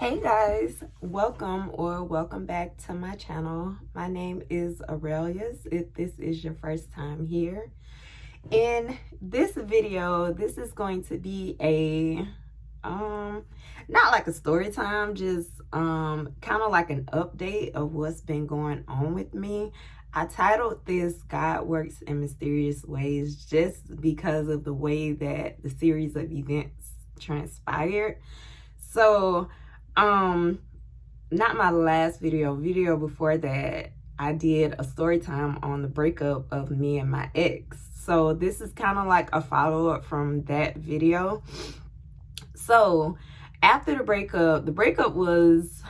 Hey guys, welcome back to my channel. My name is Aurelius if this is your first time here. In this video, this is going to be a not like a story time, just kind of like an update of what's been going on with me. I titled this God Works in Mysterious Ways just because of the way that the series of events transpired. So not my last video before that, I did a story time on the breakup of me and my ex. So this is kind of like a follow-up from that video. So after the breakup was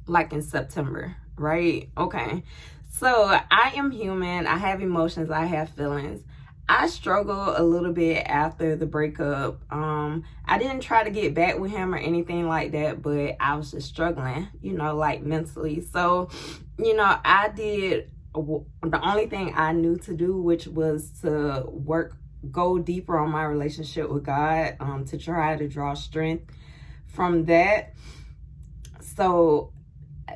like in September, right? Okay. So I am human. I have emotions. I have feelings. I struggled a little bit after the breakup. I didn't try to get back with him or anything like that, but I was just struggling, like mentally. So, I did the only thing I knew to do, which was to go deeper on my relationship with God, to try to draw strength from that. So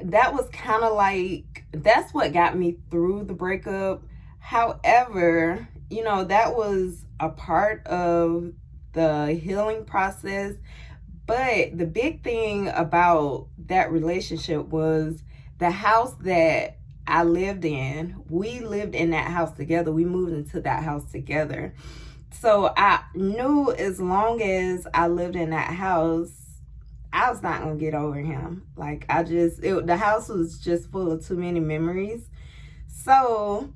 that was kind of like, that's what got me through the breakup. However, that was a part of the healing process. But the big thing about that relationship was the house that I lived in. We lived in that house together. We moved into that house together. So I knew as long as I lived in that house, I was not going to get over him. Like, the house was just full of too many memories. So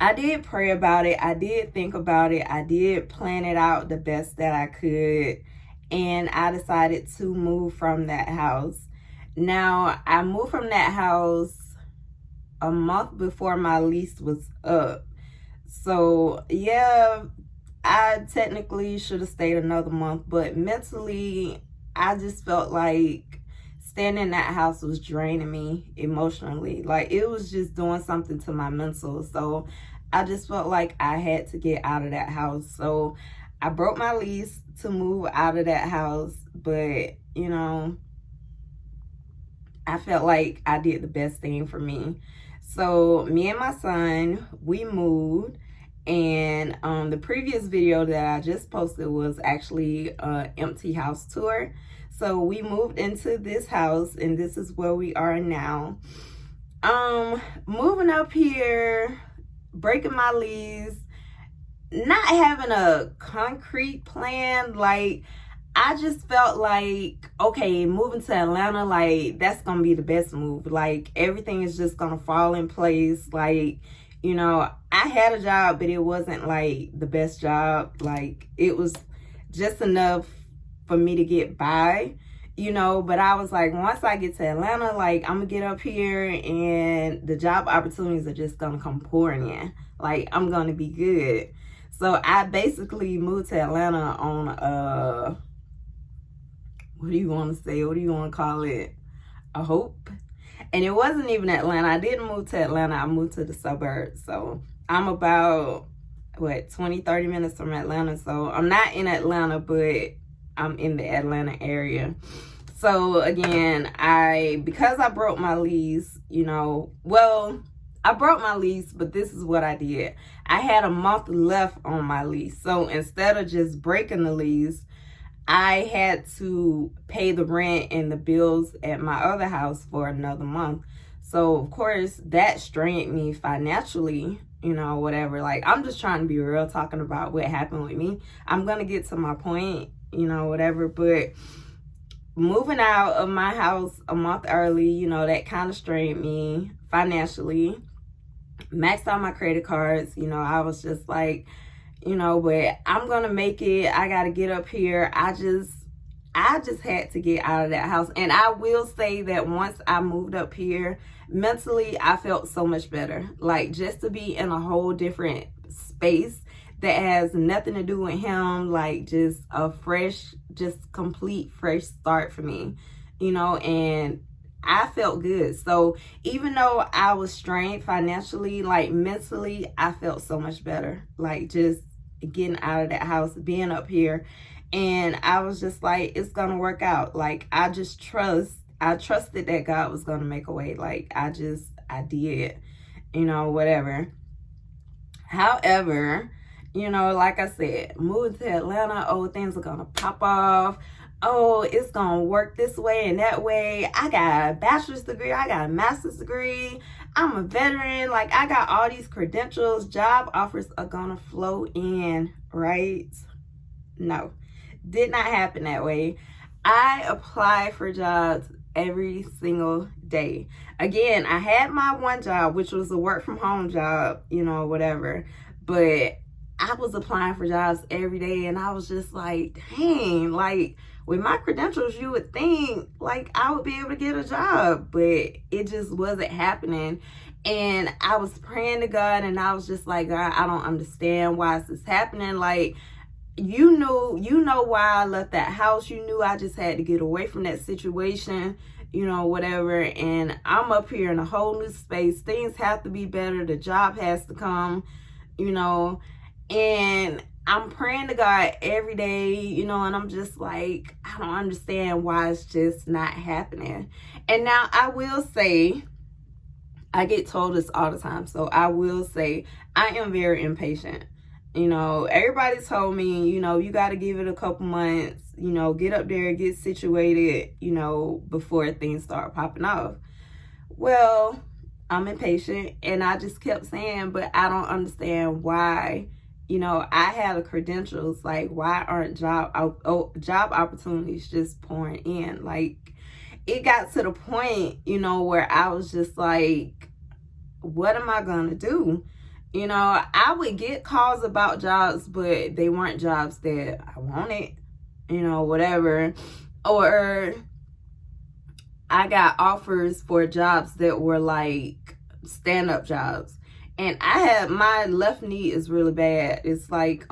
I did pray about it. I did think about it. I did plan it out the best that I could. And I decided to move from that house. Now, I moved from that house a month before my lease was up. So, yeah, I technically should have stayed another month. But mentally, I just felt like staying in that house was draining me emotionally. Like, it was just doing something to my mental. So I just felt like I had to get out of that house. So I broke my lease to move out of that house. But, I felt like I did the best thing for me. So me and my son, we moved. And the previous video that I just posted was actually an empty house tour. So we moved into this house, and this is where we are now. Moving up here, breaking my lease, not having a concrete plan. Like, I just felt like, okay, moving to Atlanta, like, that's gonna be the best move. Like, everything is just gonna fall in place. Like, I had a job, but it wasn't like the best job. Like, it was just enough for me to get by, but I was like, once I get to Atlanta, like, I'm gonna get up here and the job opportunities are just gonna come pouring in. Like, I'm gonna be good. So I basically moved to Atlanta on what do you want to say? What do you want to call it? A hope. And it wasn't even Atlanta. I didn't move to Atlanta. I moved to the suburbs. So I'm about, 20-30 minutes from Atlanta. So I'm not in Atlanta, but I'm in the Atlanta area. So again, because I broke my lease, I broke my lease, but this is what I did. I had a month left on my lease. So instead of just breaking the lease, I had to pay the rent and the bills at my other house for another month. So, of course, that strained me financially, whatever. Like, I'm just trying to be real, talking about what happened with me. I'm going to get to my point, whatever. But moving out of my house a month early, that kind of strained me financially. Maxed out my credit cards. I was just like, but I'm gonna make it. I gotta get up here. I just had to get out of that house. And I will say that once I moved up here, mentally I felt so much better. Like, just to be in a whole different space that has nothing to do with him, like, just a complete fresh start for me, and I felt good. So even though I was strained financially, like, mentally, I felt so much better. Like, just getting out of that house, being up here, And I was just like, it's gonna work out. Like, I trusted that God was gonna make a way. Like, I did, whatever. However, like I said, moving to Atlanta, oh, things are gonna pop off. Oh, it's gonna work this way and that way. I got a bachelor's degree, I got a master's degree, I'm a veteran, like, I got all these credentials, job offers are gonna flow in, right? No, did not happen that way. I apply for jobs every single day. Again, I had my one job, which was a work from home job, whatever. But I was applying for jobs every day, and I was just like, dang, like, with my credentials, you would think like I would be able to get a job, but it just wasn't happening. And I was praying to God, and I was just like, God, I don't understand why is this happening. Like, you know why I left that house. You knew I just had to get away from that situation, whatever. And I'm up here in a whole new space. Things have to be better. The job has to come, and I'm praying to God every day, and I'm just like, I don't understand why it's just not happening. And now I will say, I get told this all the time, so I will say I am very impatient. Everybody told me, you got to give it a couple months, get up there, get situated, before things start popping off. Well, I'm impatient, and I just kept saying, but I don't understand why. I have the credentials. Like, why aren't job opportunities just pouring in? Like, it got to the point, where I was just like, what am I gonna do? I would get calls about jobs, but they weren't jobs that I wanted, whatever. Or I got offers for jobs that were like stand-up jobs. And my left knee is really bad. It's like,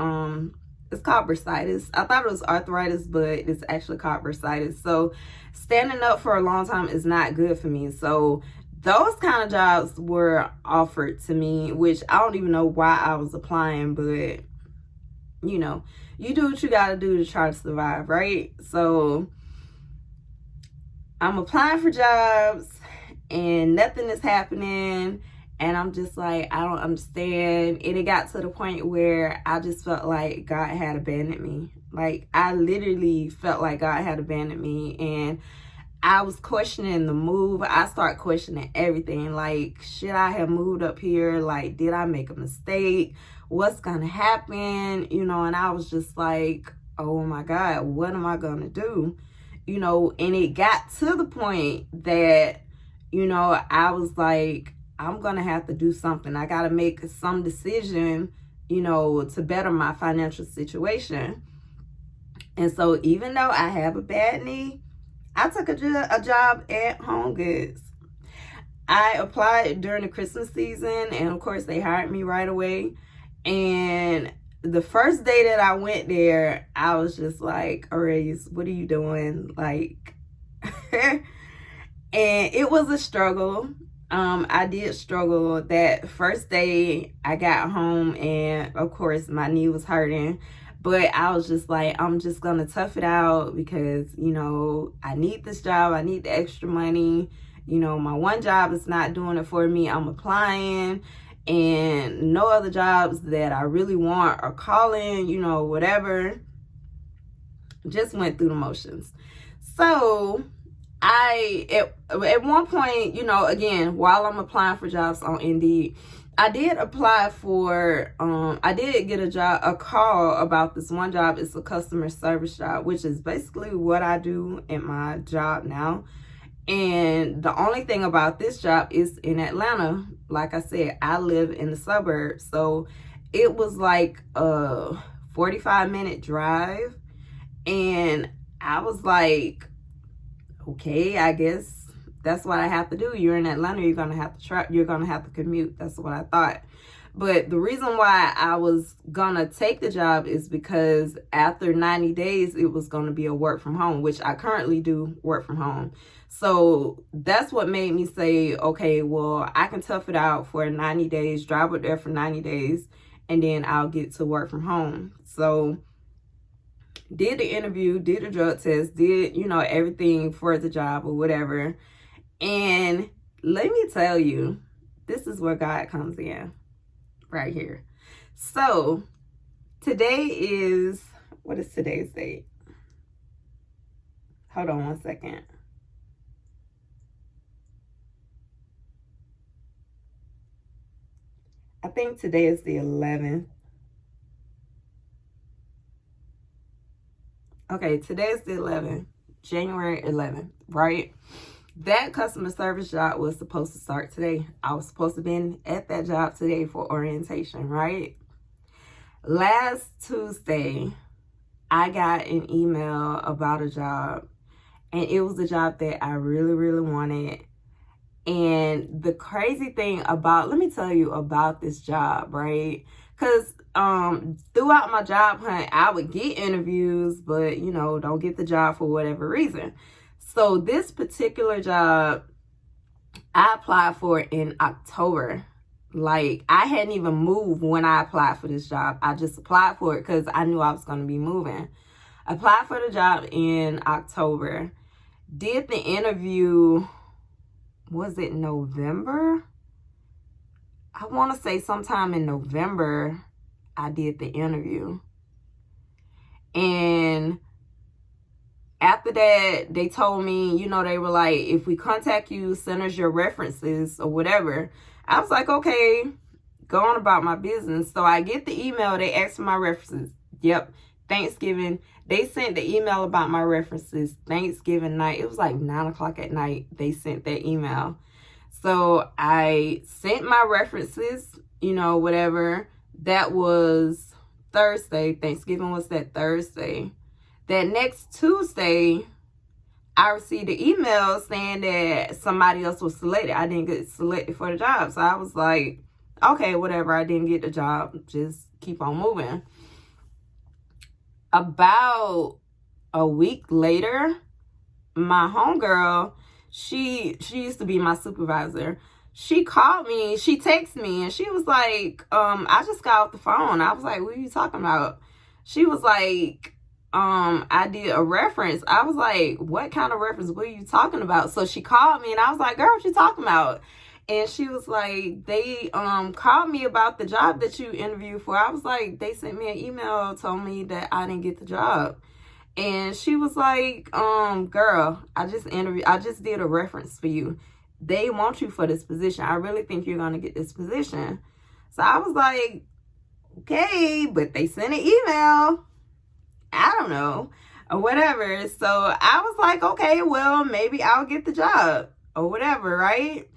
it's called bursitis. I thought it was arthritis, but it's actually called bursitis. So standing up for a long time is not good for me. So those kind of jobs were offered to me, which I don't even know why I was applying, but you do what you got to do to try to survive, right? So I'm applying for jobs and nothing is happening. And I'm just like, I don't understand. And it got to the point where I just felt like God had abandoned me. Like, I literally felt like God had abandoned me. And I was questioning the move. I started questioning everything. Like, should I have moved up here? Like, did I make a mistake? What's going to happen? And I was just like, oh my God, what am I going to do? And it got to the point that, I was like, I'm going to have to do something. I got to make some decision, to better my financial situation. And so even though I have a bad knee, I took a job at Home Goods. I applied during the Christmas season, and of course they hired me right away. And the first day that I went there, I was just like, Aries, what are you doing? Like, and it was a struggle. I did struggle that first day I got home, and of course my knee was hurting, but I was just like, I'm just gonna tough it out because I need this job, I need the extra money. My one job is not doing it for me. I'm applying, and no other jobs that I really want are calling, whatever. Just went through the motions. So at one point, again, while I'm applying for jobs on Indeed, I did apply for, I did get a call about this one job. It's a customer service job, which is basically what I do in my job now. And the only thing about this job is in Atlanta. Like I said, I live in the suburbs. So it was like a 45-minute drive. And I was like, okay, I guess that's what I have to do. You're in Atlanta, you're gonna have to commute. That's what I thought. But the reason why I was gonna take the job is because after 90 days, it was gonna be a work from home, which I currently do work from home. So that's what made me say, okay, well, I can tough it out for 90 days, drive up there for 90 days, and then I'll get to work from home. So did the interview, did the drug test, did, you know, everything for the job or whatever. And let me tell you, this is where God comes in right here. So today is, what is today's date? Hold on one second. I think today is the 11th. Okay, today is the 11th, January 11th, right? That customer service job was supposed to start today. I was supposed to be at that job today for orientation, right? Last Tuesday, I got an email about a job, and it was a job that I really, really wanted. And the crazy thing about, let me tell you about this job, right? Because throughout my job hunt, I would get interviews, but, you know, don't get the job for whatever reason. So this particular job, I applied for in October. Like, I hadn't even moved when I applied for this job. I just applied for it because I knew I was going to be moving. I applied for the job in October. Did the interview, was it November? I want to say sometime in November, I did the interview. And after that, they told me, you know, they were like, if we contact you, send us your references or whatever. I was like, okay, go on about my business. So I get the email. They asked for my references. Yep. Thanksgiving. They sent the email about my references Thanksgiving night. It was like 9 o'clock at night. They sent that email. So I sent my references, you know, whatever. That was Thursday. Thanksgiving was that Thursday. That next Tuesday, I received an email saying that somebody else was selected. I didn't get selected for the job. So I was like, okay, whatever. I didn't get the job. Just keep on moving. About a week later, my homegirl, she used to be my supervisor. She called me, she texted me, and she was like, I just got off the phone. I was like, what are you talking about? She was like, I did a reference. I was like, what kind of reference? What are you talking about? So she called me, and I was like, girl, what you talking about? And she was like, they called me about the job that you interviewed for. I was like, they sent me an email, told me that I didn't get the job. And she was like, girl, I just did a reference for you. They want you for this position. I really think you're gonna get this position. So I was like, okay, but they sent an email. I don't know, or whatever. So I was like, okay, well, maybe I'll get the job or whatever, right?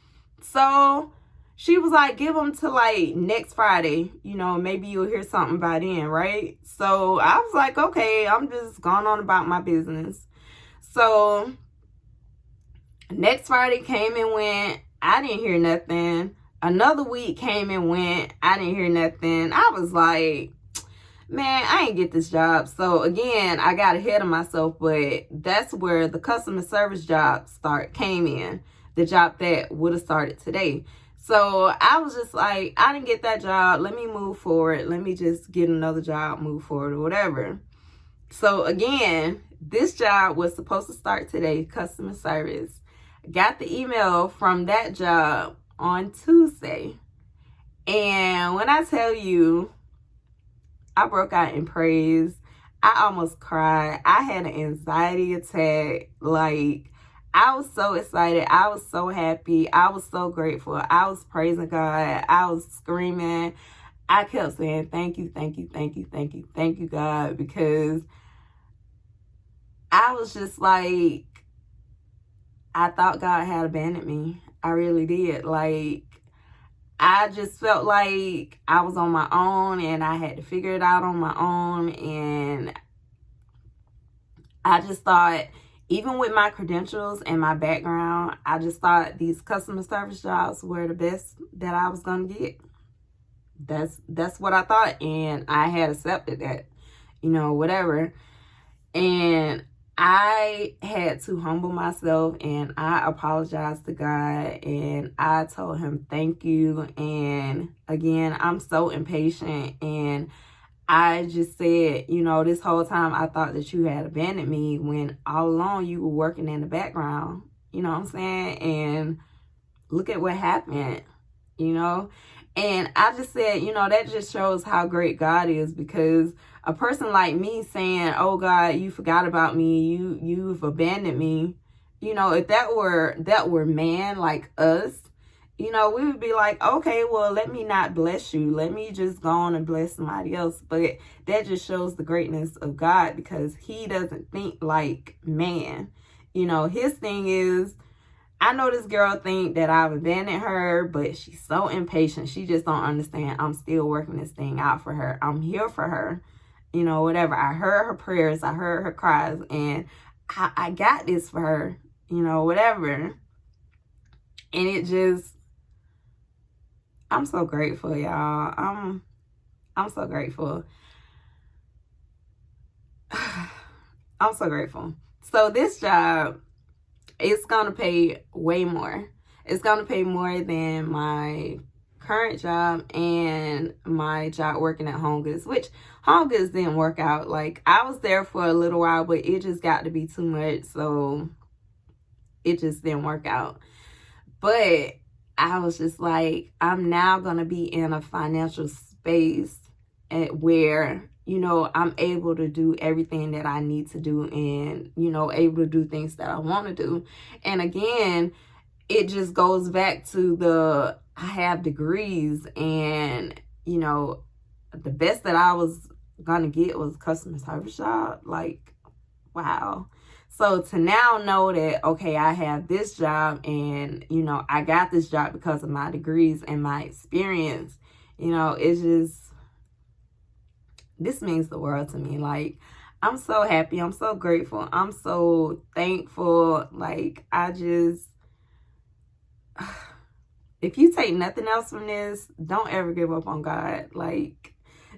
So she was like, give them to like next Friday, you know, maybe you'll hear something by then, right? So I was like, okay, I'm just going on about my business. So next Friday came and went. I didn't hear nothing. Another week came and went. I didn't hear nothing. I was like, man, I ain't get this job. So again, I got ahead of myself, but that's where the customer service job came in. The job that would have started today. So I was just like, I didn't get that job. Let me move forward. Let me just get another job, move forward or whatever. So again, this job was supposed to start today, customer service. Got the email from that job on Tuesday. And when I tell you, I broke out in praise. I almost cried. I had an anxiety attack. Like, I was so excited. I was so happy. I was so grateful. I was praising God. I was screaming. I kept saying, thank you, thank you, thank you, thank you, thank you, God, because I was just like, I thought God had abandoned me. I really did. Like, I just felt like I was on my own and I had to figure it out on my own. And I just thought, even with my credentials and my background, I just thought these customer service jobs were the best that I was going to get. That's what I thought. And I had accepted that, you know, whatever. And I had to humble myself and I apologized to God and I told him thank you. And again, I'm so impatient and I just said, you know, this whole time I thought that you had abandoned me when all along you were working in the background. You know what I'm saying? And look at what happened, you know? And I just said, you know, that just shows how great God is, because a person like me saying, oh God, you forgot about me, you've abandoned me, you know, if that were man like us, you know, we would be like, okay, well, let me not bless you. Let me just go on and bless somebody else. But that just shows the greatness of God, because he doesn't think like man. You know, his thing is, I know this girl think that I've abandoned her, but she's so impatient. She just don't understand. I'm still working this thing out for her. I'm here for her. You know, whatever. I heard her prayers. I heard her cries. And I got this for her. You know, whatever. And it just, I'm so grateful, y'all. I'm so grateful. I'm so grateful. So this job, it's going to pay way more. It's going to pay more than my current job and my job working at Home Goods, which Home Goods didn't work out. Like, I was there for a little while, but it just got to be too much. So it just didn't work out. But I was just like, I'm now going to be in a financial space where, you know, I'm able to do everything that I need to do, and, you know, able to do things that I want to do. And again, it just goes back to I have degrees, and, you know, the best that I was going to get was customer service job. Like, wow. So to now know that, okay, I have this job, and, you know, I got this job because of my degrees and my experience, you know, it's just, this means the world to me. Like, I'm so happy. I'm so grateful. I'm so thankful. Like, I just, if you take nothing else from this, don't ever give up on God. Like,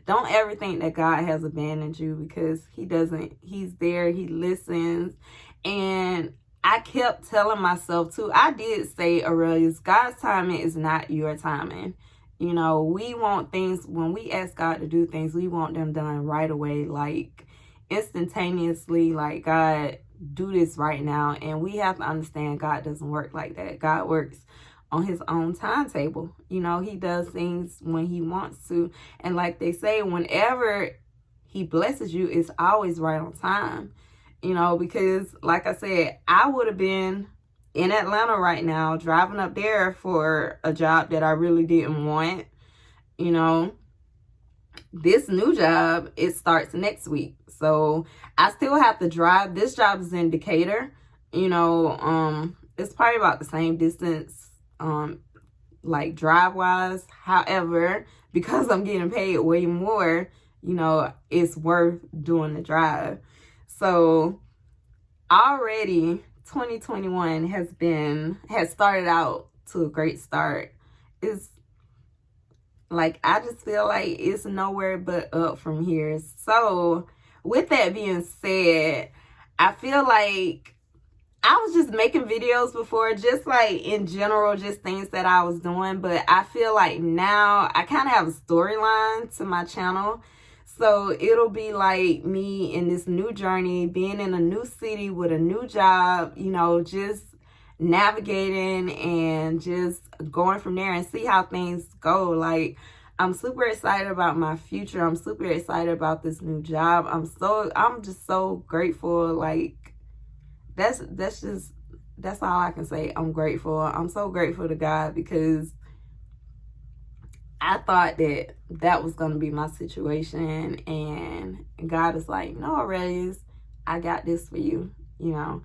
don't ever think that God has abandoned you, because he doesn't. He's there. He listens. And I kept telling myself too, I did say, Aurelius, God's timing is not your timing. You know, we want things, when we ask God to do things, we want them done right away, like instantaneously, like, God, do this right now. And we have to understand God doesn't work like that. God works on his own timetable. You know, he does things when he wants to. And like they say, whenever he blesses you, it's always right on time. You know, because like I said, I would have been in Atlanta right now, driving up there for a job that I really didn't want. You know, this new job, it starts next week. So I still have to drive. This job is in Decatur. You know, it's probably about the same distance, like drive-wise. However, because I'm getting paid way more, you know, it's worth doing the drive. So already 2021 has started out to a great start. It's like, I just feel like it's nowhere but up from here. So with that being said, I feel like I was just making videos before, just like in general, just things that I was doing. But I feel like now I kind of have a storyline to my channel. So it'll be like me in this new journey, being in a new city with a new job, you know, just navigating and just going from there and see how things go. Like, I'm super excited about my future. I'm super excited about this new job. I'm just so grateful. Like, that's all I can say. I'm grateful. I'm so grateful to God, because I thought that was going to be my situation, and God is like, no, Aurelius, I got this for you. You know,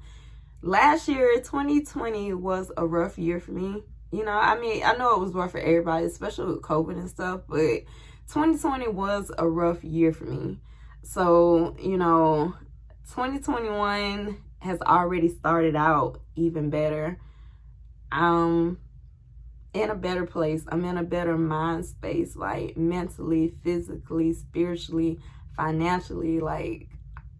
last year, 2020 was a rough year for me. You know, I mean, I know it was rough for everybody, especially with COVID and stuff, but 2020 was a rough year for me. So, you know, 2021 has already started out even better. In a better place. I'm in a better mind space, like mentally, physically, spiritually, financially. Like,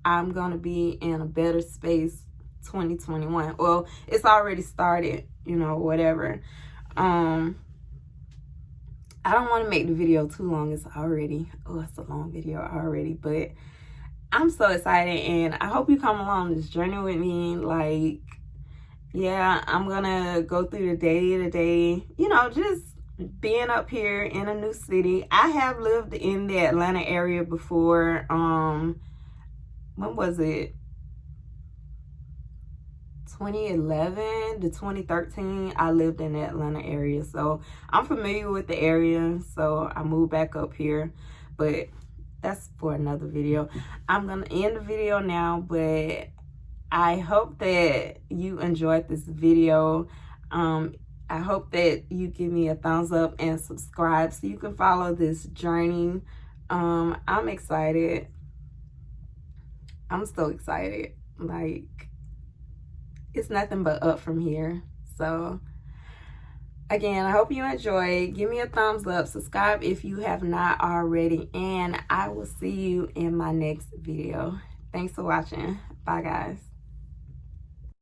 I'm gonna be in a better space 2021. Well, it's already started, you know, whatever. I I don't want to make the video too long. It's a long video already, but I'm so excited, and I hope you come along this journey with me. Like, yeah, I'm gonna go through the day to day, you know, just being up here in a new city. I have lived in the Atlanta area before. When was it? 2011 to 2013, I lived in the Atlanta area, so I'm familiar with the area. So I moved back up here, but that's for another video. I'm gonna end the video now, but I hope that you enjoyed this video. I hope that you give me a thumbs up and subscribe so you can follow this journey. I'm excited. I'm so excited. Like, it's nothing but up from here. So again, I hope you enjoy. Give me a thumbs up, subscribe if you have not already, and I will see you in my next video. Thanks for watching. Bye, guys.